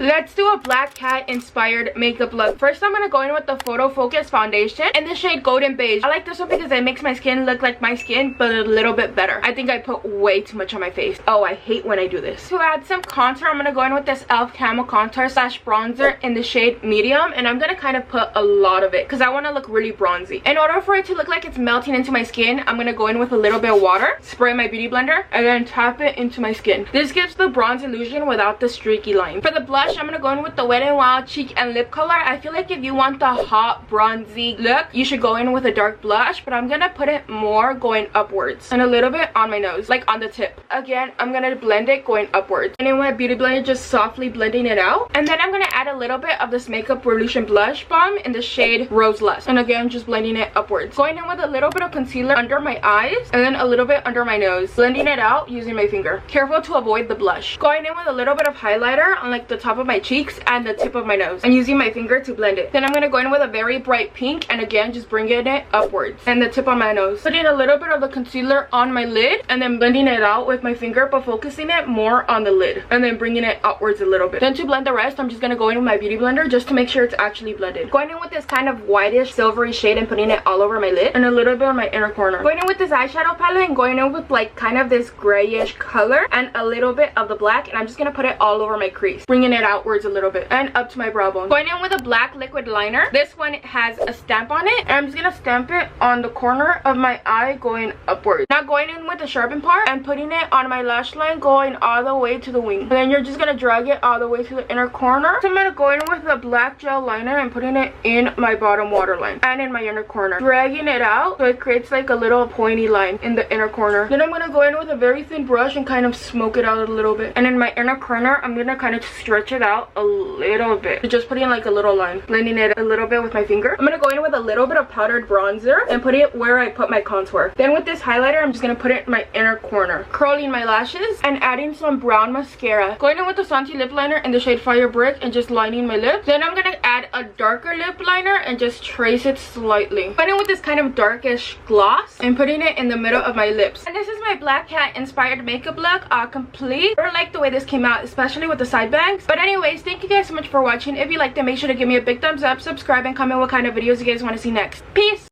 Let's do a black cat inspired makeup look. First, I'm gonna go in with the Photo Focus foundation in the shade Golden Beige. I like this one because it makes my skin look like my skin, but a little bit better. I think I put way too much on my face. Oh, I hate when I do this. To add some contour, I'm gonna go in with this e.l.f. Camo Contour slash bronzer in the shade Medium, and I'm gonna kind of put a lot of it because I want to look really bronzy. In order for it to look like it's melting into my skin, I'm gonna go in with a little bit of water, spray my beauty blender, and then tap it into my skin. This gives the bronze illusion without the streaky line. For the blush, I'm gonna go in with the Wet n Wild cheek and lip color. I feel like if you want the hot bronzy look, you should go in with a dark blush, but I'm gonna put it more going upwards and a little bit on my nose, like on the tip. Again, I'm gonna blend it going upwards, and then with my beauty blender, just softly blending it out. And then I'm gonna add a little bit of this Makeup Revolution blush balm in the shade Rose Lust, and again, just blending it upwards. Going in with a little bit of concealer under my eyes and then a little bit under my nose, blending it out using my finger. Careful to avoid the blush. Going in with a little bit of highlighter on like the top of my cheeks and the tip of my nose, and using my finger to blend it. Then I'm gonna go in with a very bright pink, and again, just bringing it upwards and the tip of my nose. Putting a little bit of the concealer on my lid and then blending it out with my finger, but focusing it more on the lid and then bringing it outwards a little bit. Then to blend the rest, I'm just gonna go in with my beauty blender just to make sure it's actually blended. Going in with this kind of whitish silvery shade and putting it all over my lid and a little bit on my inner corner. Going in with this eyeshadow palette and going in with like kind of this grayish color and a little bit of the black, and I'm just gonna put it all over my crease, bringing it outwards a little bit and up to my brow bone. Going in with a black liquid liner. This one has a stamp on it, and I'm just gonna stamp it on the corner of my eye going upwards. Now going in with the sharpened part and putting it on my lash line going all the way to the wing, and then you're just gonna drag it all the way to the inner corner. So I'm gonna go in with the black gel liner and putting it in my bottom waterline and in my inner corner, dragging it out so it creates like a little pointy line in the inner corner. Then I'm gonna go in with a very thin brush and kind of smoke it out a little bit, and in my inner corner I'm gonna kind of stretch it out a little bit, just putting like a little line, blending it a little bit with my finger. I'm gonna go in with a little bit of powdered bronzer and put it where I put my contour. Then with this highlighter, I'm just gonna put it in my inner corner, curling my lashes and adding some brown mascara. Going in with the Santi lip liner in the shade Fire Brick and just lining my lips. Then I'm gonna add a darker lip liner and just trace it slightly. Going in with this kind of darkish gloss and putting it in the middle of my lips. And this is my black cat inspired makeup look complete. I like the way this came out, especially with the side bangs. But anyways, thank you guys so much for watching. If you liked it, make sure to give me a big thumbs up, subscribe, and comment what kind of videos you guys want to see next. Peace!